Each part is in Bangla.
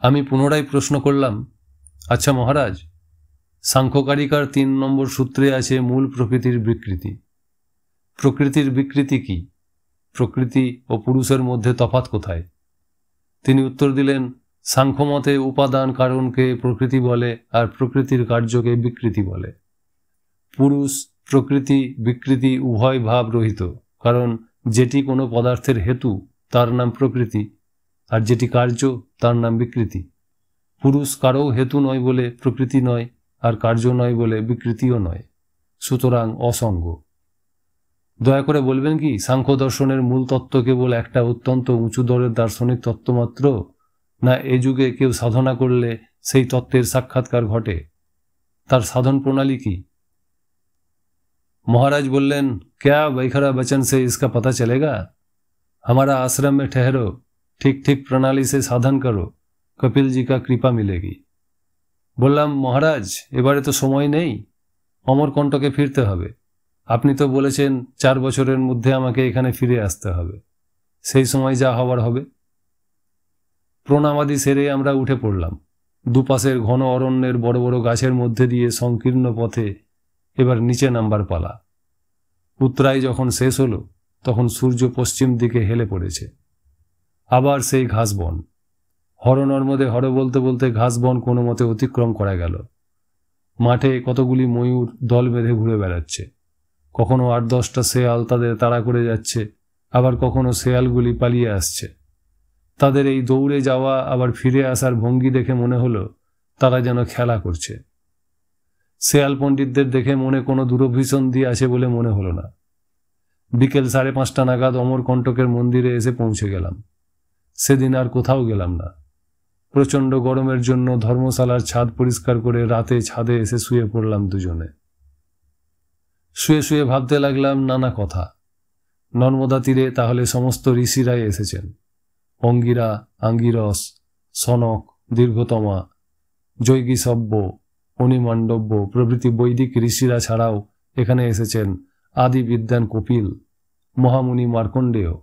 আমি পুনরায় প্রশ্ন করলাম, আচ্ছা মহারাজ, সাংখ্যকারিকার 3 নম্বর সূত্রে আছে মূল প্রকৃতির বিকৃতি। প্রকৃতির বিকৃতি কি? প্রকৃতি ও পুরুষের মধ্যে তফাৎ কোথায়? তিনি উত্তর দিলেন, সাংখ্যমতে উপাদান কারণকে প্রকৃতি বলে আর প্রকৃতির কার্যকে বিকৃতি বলে। পুরুষ, প্রকৃতি, বিকৃতি উভয় ভাব রহিত, কারণ যেটি কোনো পদার্থের হেতু তার নাম প্রকৃতি, আর যেটি কার্য তার নাম বিকৃতি। পুরুষ কারও হেতু নয় বলে প্রকৃতি নয়, আর কার্য নয় বলে বিকৃতিও নয়, সুতরাং অসঙ্গ। দয়া করে বলবেন কি, সাংখ্য দর্শনের মূল তত্ত্ব কেবল একটা অত্যন্ত উঁচু দরের দার্শনিক তত্ত্ব মাত্র, না এ যুগে কেউ সাধনা করলে সেই তত্ত্বের সাক্ষাৎকার ঘটে? তার সাধন প্রণালী কি? महाराज बोलें, क्या वैखरा वचन से इसका पता चलेगा? हमारा आश्रम में ठहरो, ठीक ठीक प्रणाली से साधन करो, कपिल जी का कृपा मिलेगी। बोललाम, महाराज एबारे तो समय नेই, অমরকণ্টকে ফিরতে হবে। আপনি তো বলেছেন 4 বছরের মধ্যে আমাকে এখানে ফিরে আসতে হবে, সেই সময় যা হবার হবে। প্রণামাদি সেরে আমরা উঠে পড়লাম। দুপাশের ঘন অরণ্যের বড় বড় গাছের মধ্যে দিয়ে সংকীর্ণ পথে এবার নিচে নামবার পালা। উত্তরায় যখন শেষ হলো তখন সূর্য পশ্চিম দিকে হেলে পড়েছে। আবার সেই ঘাসবন। হর নর্মদে হর বলতে বলতে ঘাসবন কোনো মতে অতিক্রম করা গেল। মাঠে কতগুলি ময়ূর দল বেঁধে ঘুরে বেড়াচ্ছে। কখনো 8-10টা শেয়াল তাদের তাড়া করে যাচ্ছে, আবার কখনো শেয়ালগুলি পালিয়ে আসছে। তাদের এই দৌড়ে যাওয়া আবার ফিরে আসার ভঙ্গি দেখে মনে হলো তারা যেন খেলা করছে। শেয়াল পণ্ডিতদের দেখে মনে কোনো দূরভিসন্ধি আছে বলে মনে হলো না। বিকেল 5:30টা নাগাদ অমরকণ্টকের মন্দিরে এসে পৌঁছে গেলাম। সেদিন আর কোথাও গেলাম না। প্রচণ্ড গরমের জন্য ধর্মশালার ছাদ পরিষ্কার করে রাতে ছাদে এসে শুয়ে পড়লাম দুজনে। শুয়ে শুয়ে ভাবতে লাগলাম নানা কথা। নর্মদা তীরে তাহলে সমস্ত ঋষিরাই এসেছেন। অঙ্গিরা, আঙ্গিরস, সনক, দীর্ঘতমা, জৈগীসব্য, অনিমাণ্ডব্য প্রভৃতি বৈদিক ঋষিরা ছাড়াও এখানে এসেছেন আদি বিদ্বান কপিল, মহামুনি মার্কণ্ডেয়,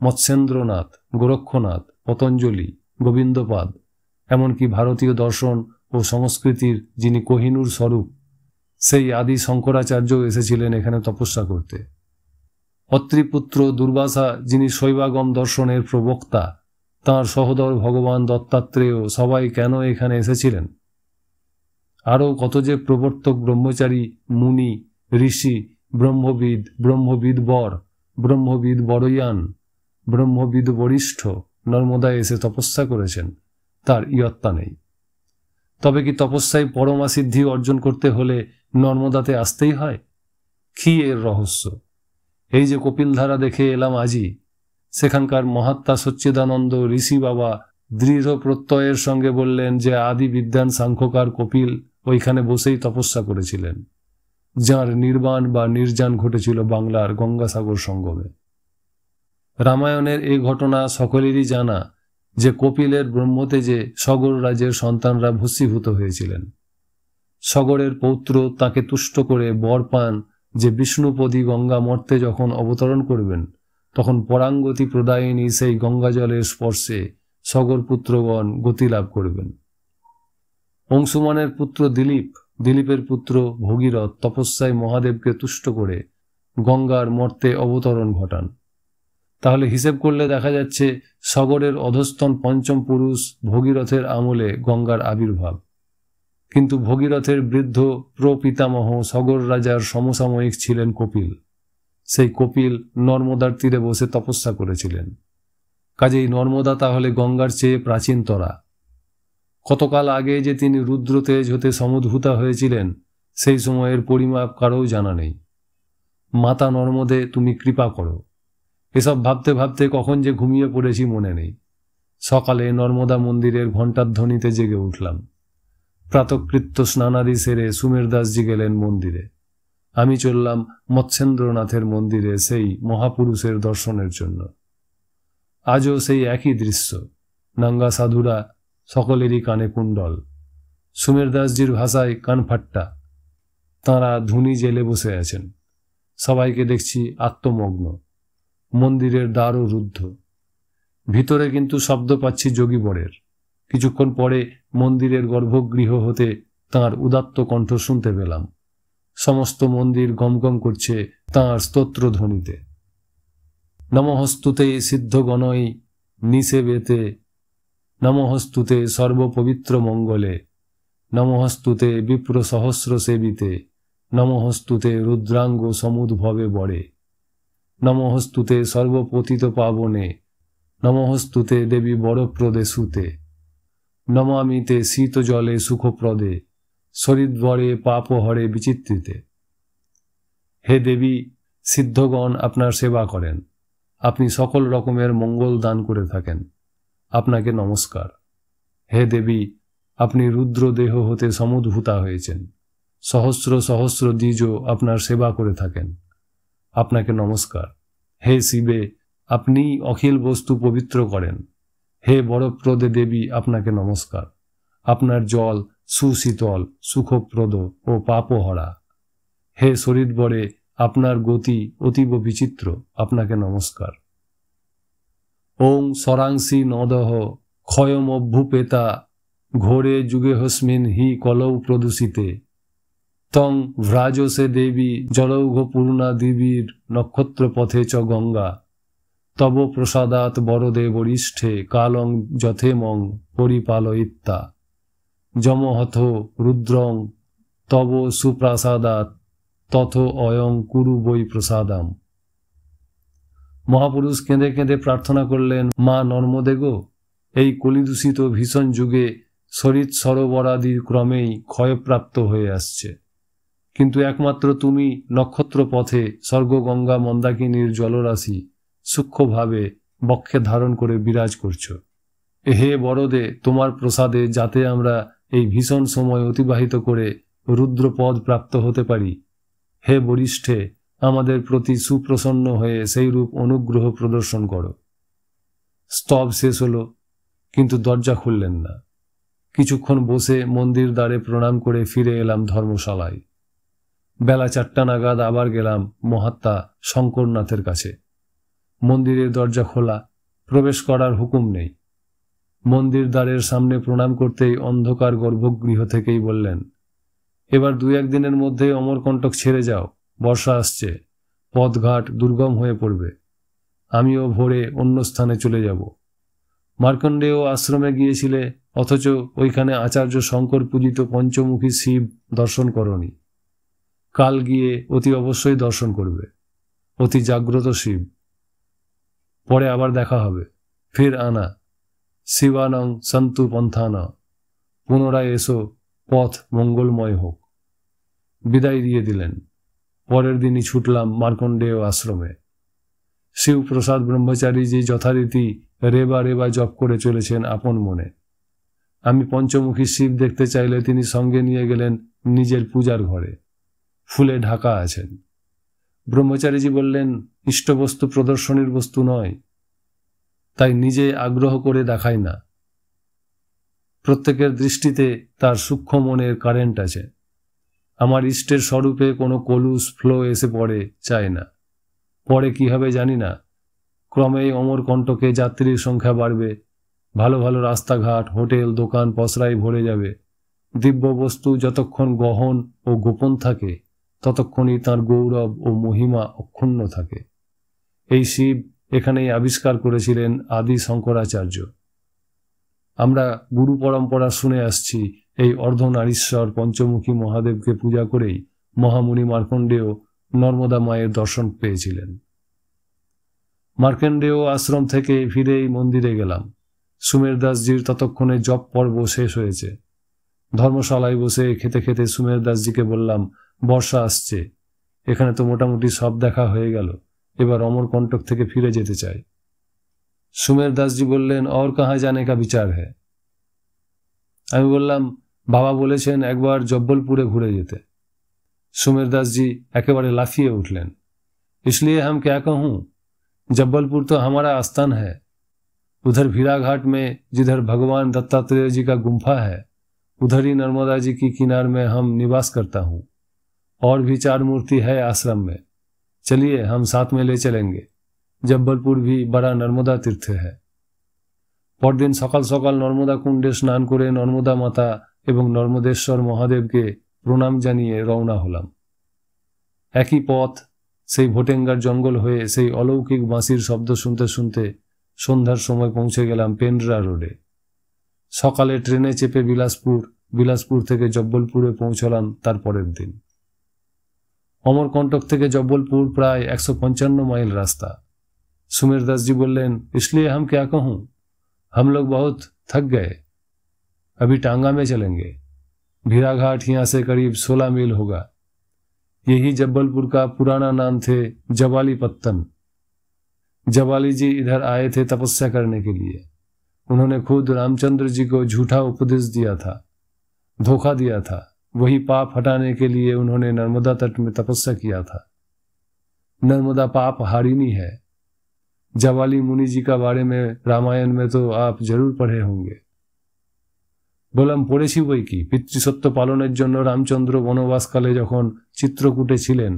মৎস্যেন্দ্রনাথ, গোরক্ষনাথ, পতঞ্জলি, গোবিন্দপাদ, এমনকি ভারতীয় দর্শন ও সংস্কৃতির যিনি কোহিনূর স্বরূপ সেই আদি শঙ্করাচার্য এসেছিলেন এখানে তপস্যা করতে। অত্রিপুত্র দুর্বাসা যিনি শৈবাগম দর্শনের প্রবক্তা, তাঁর সহোদর ভগবান দত্তাত্রেয়, সবাই কেন এখানে এসেছিলেন? আরও কত যে প্রবর্তক ব্রহ্মচারী, মুনি, ঋষি, ব্রহ্মবিদ, ব্রহ্মবিদ বর, ব্রহ্মবিদ বড়য়ান, ব্রহ্মবিদ বরিষ্ঠ নর্মদায় এসে তপস্যা করেছেন, তার ইয়ত্তা নেই। তবে কি তপস্যায় পরমা সিদ্ধি অর্জন করতে হলে নর্মদাতে আসতেই হয়? কি এর রহস্য? এই যে কপিলধারা দেখে এলাম আজই, সেখানকার মহাত্মা সচ্চিদানন্দ ঋষি বাবা দৃঢ় প্রত্যয়ের সঙ্গে বললেন যে আদি বিদ্বান সাংখ্যকার কপিল ওইখানে বসেই তপস্যা করেছিলেন, যাঁর নির্বাণ বা নির্যাণ ঘটেছিল বাংলার গঙ্গাসাগর সঙ্গমে। রামায়ণের এই ঘটনা সকলেরই জানা যে কপিলের ব্রহ্মতেজে সগর রাজ্যের সন্তানরা ভস্মীভূত হয়েছিলেন। সগরের পৌত্র তাকে তুষ্ট করে বর পান যে বিষ্ণুপদী গঙ্গা মর্তে যখন অবতরণ করবেন তখন পরাঙ্গতি প্রদায়িনী সেই গঙ্গাজলের স্পর্শে সগর পুত্রগণ গতিলাভ করবেন। অংশুমানের পুত্র দিলীপ, দিলীপের পুত্র ভগীরথ তপস্যায় মহাদেবকে তুষ্ট করে গঙ্গার মর্তে অবতরণ ঘটান। তাহলে হিসেব করলে দেখা যাচ্ছে সগরের অধস্তন পঞ্চম পুরুষ ভগীরথের আমলে গঙ্গার আবির্ভাব। কিন্তু ভগীরথের বৃদ্ধ প্রপিতামহ সগর রাজার সমসাময়িক ছিলেন কপিল। সেই কপিল নর্মদার তীরে বসে তপস্যা করেছিলেন। কাজেই নর্মদা তাহলে গঙ্গার চেয়ে প্রাচীনতরা। কতকাল আগে যে তিনি রুদ্রতেজ হতে সমুদ্ভূতা হয়েছিলেন সেই সময়ের পরিমাপ কারও জানা নেই। মাতা নর্মদে তুমি কৃপা করো, এসব ভাবতে ভাবতে কখন যে ঘুমিয়ে পড়েছি মনে নেই। সকালে নর্মদা মন্দিরের ঘণ্টার ধ্বনিতে জেগে উঠলাম। প্রাতকৃত্য স্নানাদি সেরে সুমেরদাসজি গেলেন মন্দিরে। আমি চললাম মৎস্যেন্দ্রনাথের মন্দিরে সেই মহাপুরুষের দর্শনের জন্য। আজও সেই একই দৃশ্য, নাঙ্গা সাধুরা, সকলেরই কানে কুণ্ডল। সুমেরদাসজির ভাষায় কানফাট্টা। তাঁরা ধুনি জেলে বসে আছেন। সবাইকে দেখছি আত্মমগ্ন। মন্দিরের দ্বারও রুদ্ধ। ভিতরে কিন্তু শব্দ পাচ্ছি যোগী বরের। কিছুক্ষণ পরে মন্দিরের গর্ভগৃহ হতে তাঁর উদাত্ত কণ্ঠ শুনতে পেলাম। সমস্ত মন্দির গমগম করছে তাঁর স্তোত্রধ্বনিতে। নমঃস্তুতে সিদ্ধগণই নিষেবেতে, নমঃস্তুতে সর্বপবিত্র মঙ্গলে, নমঃস্তুতে বিপ্র সহস্র সেবিতে, নমঃস্তুতে রুদ্রাঙ্গ সমুদ্ভবে বরে, নমঃস্তুতে সর্বপতিত পাবনে, নমঃস্তুতে দেবী বরপ্রদে সুতে, নমামিতে শীত জলে সুখপ্রদে, শরীরবরে পাপহরে বিচিত্রিতে। হে দেবী, সিদ্ধগণ আপনার সেবা করেন, আপনি সকল রকমের মঙ্গল দান করে থাকেন, আপনাকে নমস্কার। হে দেবী, আপনি রুদ্র দেহ হতে সমুদ্ভূতা হয়েছেন, সহস্র সহস্র দ্বিজ আপনার সেবা করে থাকেন, আপনাকে নমস্কার। হে শিবে, আপনি অখিল বস্তু পবিত্র করেন, হে বরপ্রদে দেবী, আপনাকে নমস্কার। আপনার জল সুশীতল, সুখপ্রদ ও পাপহরা। হে শরীরবরে, আপনার গতি অতীব বিচিত্র, আপনাকে নমস্কার। ওং সরাংসি নদহ ক্ষয়মভ্যুপেতা, ঘোরে যুগেহস্মিন হি কলৌ প্রদূষিতে, তং ভ্রাজসে দেবী জলৌঘ পূর্ণা দিবীর নক্ষত্রপথে চ গঙ্গা, তব প্রসাদাৎ বরদে বরিষ্ঠে কালং যথেমং পরিপালয়িত্তা, যমহথ রুদ্রং তব সুপ্রাসাদাৎ তথ অয়ং কুরু বৈ প্রসাদাম। মহাপুরুষ কেঁদে কেঁদে প্রার্থনা করলেন, মা নর্মদে গো, এই কলিদূষিত ভীষণ যুগে শরীর সরোবরাদির ক্রমেই ক্ষয়প্রাপ্ত হয়ে আসছে, কিন্তু একমাত্র তুমি নক্ষত্র পথে স্বর্গগঙ্গা মন্দাকিনীর জলরাশি সূক্ষ্মভাবে বক্ষে ধারণ করে বিরাজ করছ। হে বরদে, তোমার প্রসাদে যাতে আমরা এই ভীষণ সময় অতিবাহিত করে রুদ্রপদ প্রাপ্ত হতে পারি, হে বরিষ্ঠে, আমাদের প্রতি সুপ্রসন্ন হয়ে সেই রূপ অনুগ্রহ প্রদর্শন করো। স্তব শেষ হলো, কিন্তু দরজা খুললেন না। কিছুক্ষণ বসে মন্দির দ্বারে প্রণাম করে ফিরে এলাম ধর্মশালায়। বেলা 4টা নাগাদ আবার গেলাম মহাত্মা শঙ্করনাথের কাছে। মন্দিরের দরজা খোলা, প্রবেশ করার হুকুম নেই। মন্দির দ্বারের সামনে প্রণাম করতেই অন্ধকার গর্ভগৃহ থেকেই বললেন, এবার 2-1 দিনের মধ্যে অমরকণ্টক ছেড়ে যাও, বর্ষা আসছে, পথঘাট দুর্গম হয়ে পড়বে, আমিও ভোরে অন্য স্থানে চলে যাব। মার্কণ্ডেয় আশ্রমে গিয়েছিলে, অথচ ওইখানে আচার্য শঙ্কর পূজিত পঞ্চমুখী শিব দর্শন করনি। কাল গিয়ে অতি অবশ্যই দর্শন করবে, অতি জাগ্রত শিব। পরে আবার দেখা হবে, ফির আনা, শিবানং সন্তু পন্থানা, পুনরায় এসো, পথ মঙ্গলময় হোক। বিদায় দিয়ে দিলেন। পরের দিনই ছুটলাম মার্কণ্ডেয় আশ্রমে। শিবপ্রসাদ ব্রহ্মচারীজি যথারীতি রেবা রেবা জপ করে চলেছেন আপন মনে। আমি পঞ্চমুখী শিব দেখতে চাইলে তিনি সঙ্গে নিয়ে গেলেন নিজের পূজার ঘরে, ফুলে ঢাকা আছেন। ব্রহ্মচারীজি বললেন, ইষ্টবস্তু প্রদর্শনীর বস্তু নয়, তাই নিজে আগ্রহ করে দেখায় না। প্রত্যেকের দৃষ্টিতে তার সূক্ষ্ম মনের কারেন্ট আছে। আমার ইষ্টের স্বরূপে কোনো কলুষ ফ্লো এসে পড়ে চায় না। পরে কি হবে জানি না, ক্রমেই অমরকণ্টকে যাত্রীর সংখ্যা বাড়বে, ভালো ভালো রাস্তাঘাট, হোটেল, দোকান পসরায় ভরে যাবে। দিব্য বস্তু যতক্ষণ গহন ও গোপন থাকে, ততক্ষণই তাঁর গৌরব ও মহিমা অক্ষুণ্ণ থাকে। এই শিব এখানেই আবিষ্কার করেছিলেন আদি শঙ্করাচার্য। আমরা গুরু পরম্পরা শুনে আসছি, এই অর্ধনারীশ্বর পঞ্চমুখী মহাদেবকে পূজা করেই মহামুনি মার্কণ্ডেয় নর্মদা মায়ের দর্শন পেয়েছিলেন। মার্কণ্ডেয় আশ্রম থেকে ফিরেই মন্দিরে গেলাম। সুমের দাসজির ততক্ষণে জপ পর্ব শেষ হয়েছে। ধর্মশালায় বসে খেতে খেতে সুমের দাসজিকে বললাম, বর্ষা আসছে, এখানে তো মোটামুটি সব দেখা হয়ে গেল, এবার অমরকণ্টক থেকে ফিরে যেতে চাই। সুমের দাসজি বললেন, और कहाँ जाने का विचार है? আমি বললাম, বাবা বলেছেন একবার জব্বলপুরে ঘুরে যেতে। সুমের দাসজি একেবারে লাফিয়ে উঠলেন, इसलिए हम क्या कहूँ, जब्बलपुर तो हमारा आस्थान है। उधर भीराघाट में जिधर भगवान दत्तात्रेय जी का गुम्फा है, उधर ही नर्मदा जी की किनार में हम निवास करता हूँ। और भी 4 मूर्ति है आश्रम में, चलिए हम साथ में ले चलेंगे। जब्बलपुर भी बड़ा नर्मदा तीर्थ है। পরদিন সকাল সকাল নর্মদা কুণ্ডে স্নান করে নর্মদা মাতা এবং নর্মদেশ্বর মহাদেবকে প্রণাম জানিয়ে রওনা হলাম। একই পথ সেই ভোটেঙ্গার জঙ্গল হয়ে সেই অলৌকিক বাঁশির শব্দ শুনতে শুনতে সন্ধ্যার সময় পৌঁছে গেলাম পেন্ড্রা রোডে। সকালে ট্রেনে চেপে বিলাসপুর থেকে জব্বলপুরে পৌঁছলাম তার পরের দিন। অমরকণ্টক থেকে জব্বলপুর প্রায় 155 মাইল রাস্তা। सुमेर दास जी बोलें, इसलिए हम क्या कहूं, हम लोग बहुत थक गए, अभी टांगा में चलेंगे। भीराघाट यहाँ से करीब 16 मील होगा। यही जब्बलपुर का पुराना नाम थे जवाली पत्तन। जवाली जी इधर आए थे तपस्या करने के लिए। उन्होंने खुद रामचंद्र जी को झूठा उपदेश दिया था, धोखा दिया था। वही पाप हटाने के लिए उन्होंने नर्मदा तट में तपस्या किया था। नर्मदा पाप हारिनी है। जवाली मुनि जी का बारे में रामायण में तो आप जरूर पढ़े होंगे। বললাম, পড়েছি বই কি। পিতৃসত্য পালনের জন্য রামচন্দ্র বনবাসকালে যখন চিত্রকূটে ছিলেন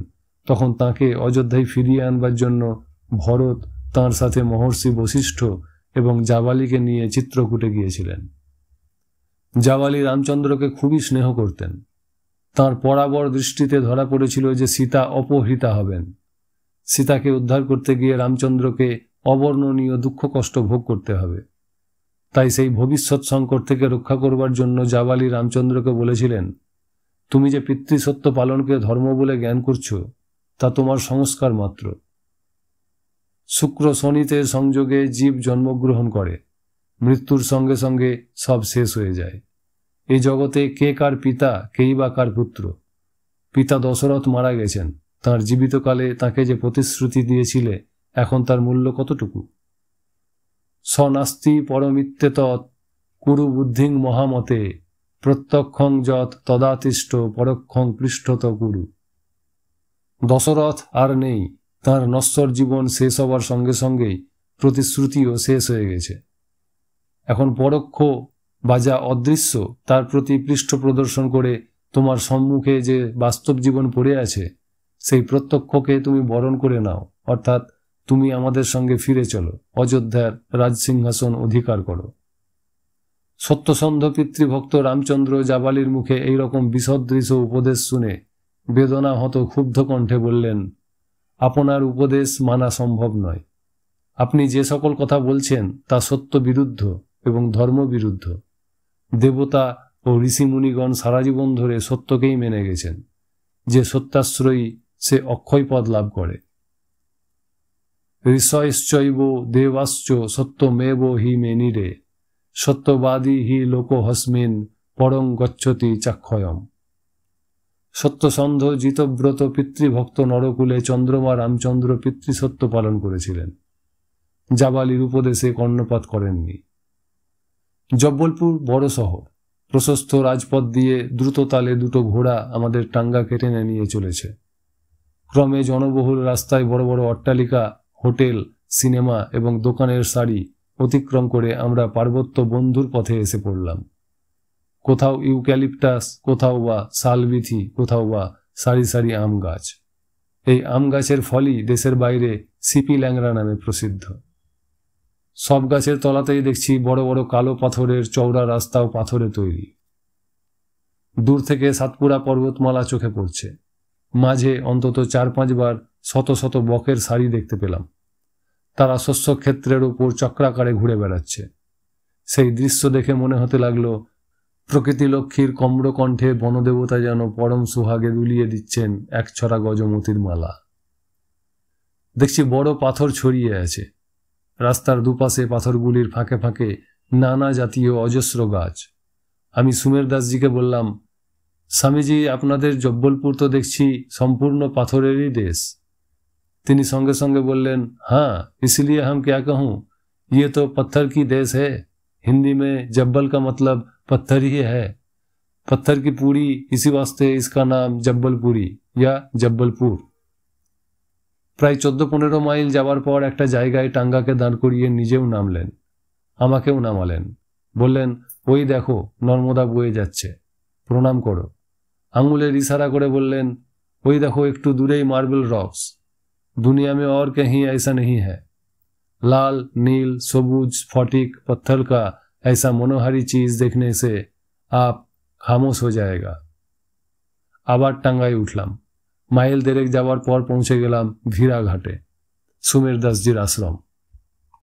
তখন তাঁকে অযোধ্যায় ফিরিয়ে আনবার জন্য ভরত তাঁর সাথে মহর্ষি বশিষ্ঠ এবং জাবালিকে নিয়ে চিত্রকূটে গিয়েছিলেন। জাবালি রামচন্দ্রকে খুবই স্নেহ করতেন। তাঁর পরাবর দৃষ্টিতে ধরা পড়েছিল যে সীতা অপহৃতা হবেন। সীতাকে উদ্ধার করতে গিয়ে রামচন্দ্রকে অবর্ণনীয় দুঃখ কষ্ট ভোগ করতে হবে। তাই সেই ভবিষ্যৎ সংকট থেকে রক্ষা করবার জন্য জাবালি রামচন্দ্রকে বলেছিলেন, তুমি যে পিতৃসত্য পালনকে ধর্ম বলে জ্ঞান করছো তা তোমার সংস্কার মাত্র। শুক্র শনিতে সংযোগে জীব জন্মগ্রহণ করে, মৃত্যুর সঙ্গে সঙ্গে সব শেষ হয়ে যায়। এই জগতে কে কার পিতা, কেই বা কার পুত্র। পিতা দশরথ মারা গেছেন, তাঁর জীবিতকালে তাকে যে প্রতিশ্রুতি দিয়েছিলে এখন তার মূল্য কতটুকু। স্বনাস্তি পরমিত্যে তৎ কুরু বুদ্ধিং মহামতে প্রত্যক্ষং যৎ তদাতিষ্ঠ পরক্ষং পৃষ্ঠত কুরু। দশরথ আর নেই, তাঁর নশ্বর জীবন শেষ হবার সঙ্গে সঙ্গেই প্রতিশ্রুতিও শেষ হয়ে গেছে। এখন পরোক্ষ বা যা অদৃশ্য তার প্রতি পৃষ্ঠ প্রদর্শন করে তোমার সম্মুখে যে বাস্তব জীবন পড়ে আছে সেই প্রত্যক্ষকে তুমি বরণ করে নাও, অর্থাৎ তুমি আমাদের সঙ্গে ফিরে চলো, অযোধ্যার রাজসিংহাসন অধিকার করো। সত্যসন্ধ পিতৃভক্ত রামচন্দ্র জাবালির মুখে এইরকম বিসদৃশ উপদেশ শুনে বেদনাহত ক্ষুব্ধ কণ্ঠে বললেন, আপনার উপদেশ মানা সম্ভব নয়। আপনি যে সকল কথা বলছেন তা সত্য বিরুদ্ধ এবং ধর্ম বিরুদ্ধ। দেবতা ও ঋষিমুনিগণ সারা জীবন ধরে সত্যকেই মেনে গেছেন। যে সত্যাশ্রয়ী সে অক্ষয় পদ লাভ করে। ঋষয়শ্চৈব দেবাশ্চ সত্যমেব হি মেনিরে সত্যবাদী হি লোকহস্মিন পরং গচ্ছতি চাক্ষয়ম। সত্যসন্ধ জিতব্রত পিতৃভক্ত নরকুলে চন্দ্রমা রামচন্দ্র পিতৃসত্য পালন করেছিলেন। জাবালির উপদেশে কর্ণপাত করেননি। জব্বলপুর বড় শহর। প্রশস্ত রাজপথ দিয়ে দ্রুত তালে দুটো ঘোড়া আমাদের টাঙ্গা কেটে নিয়ে চলেছে। ক্রমে জনবহুল রাস্তায় বড় বড় অট্টালিকা, হোটেল, সিনেমা এবং দোকানের সারি অতিক্রম করে আমরা পার্বত্য বন্ধুর পথে এসে পড়লাম। কোথাও ইউক্যালিপটাস, কোথাও বা শালবিথি, কোথাও বা সারি সারি আম গাছ। এই আম গাছের ফলই দেশের বাইরে সিপি ল্যাংড়া নামে প্রসিদ্ধ। সব গাছের তলাতেই দেখছি বড় বড় কালো পাথরের চওড়া রাস্তা ও পাথরে তৈরি। দূর থেকে সাতপুরা পর্বতমালা চোখে পড়ছে। মাঝে অন্তত 4-5 বার শত শত বকের সারি দেখতে পেলাম। তারা শস্যক্ষেত্রের উপর চক্রাকারে ঘুরে বেড়াচ্ছে। সেই দৃশ্য দেখে মনে হতে লাগলো প্রকৃতি লক্ষ্মীর কম্রকণ্ঠে বনদেবতা যেন পরম সুহাগে দুলিয়ে দিচ্ছেন এক ছড়া গজমতির মালা। দেখছি বড় পাথর ছড়িয়ে আছে। রাস্তার দুপাশে পাথরগুলির ফাঁকে ফাঁকে নানা জাতীয় অজস্র গাছ। আমি সুমের দাসজিকে বললাম, স্বামীজি, আপনাদের জব্বলপুর তো দেখছি সম্পূর্ণ পাথরেরই দেশ। তিনি সঙ্গে সঙ্গে বললেন, हाँ, इसलिए हम क्या कहूँ, ये तो पत्थर की देश है। हिंदी में जब्बल का मतलब पत्थर ही है। पत्थर की पूरी, इसी वास्ते इसका नाम जब्बलपुरी या जब्बलपुर। প্রায় 14-15 মাইল যাওয়ার পর একটা জায়গায় টাঙ্গাকে দাঁড় করিয়ে নিজেও নামলেন, আমাকেও নামালেন। বললেন, ওই দেখো নর্মদা বয়ে যাচ্ছে, প্রণাম করো। আঙুলের ইশারা করে বললেন, ওই দেখো একটু দূরেই মার্বেল রক্স। दुनिया में और कहीं ऐसा नहीं है। लाल नील सबुज फटिक पत्थर का ऐसा मनोहारी चीज देखने से आप खामोश हो जाएगा। আবার টাঙ্গায় উঠলাম। মাইল দেড়েক যাওয়ার পর পৌঁছে গেলাম ভিড়া ঘাটে, সুমের দাসজির আশ্রম।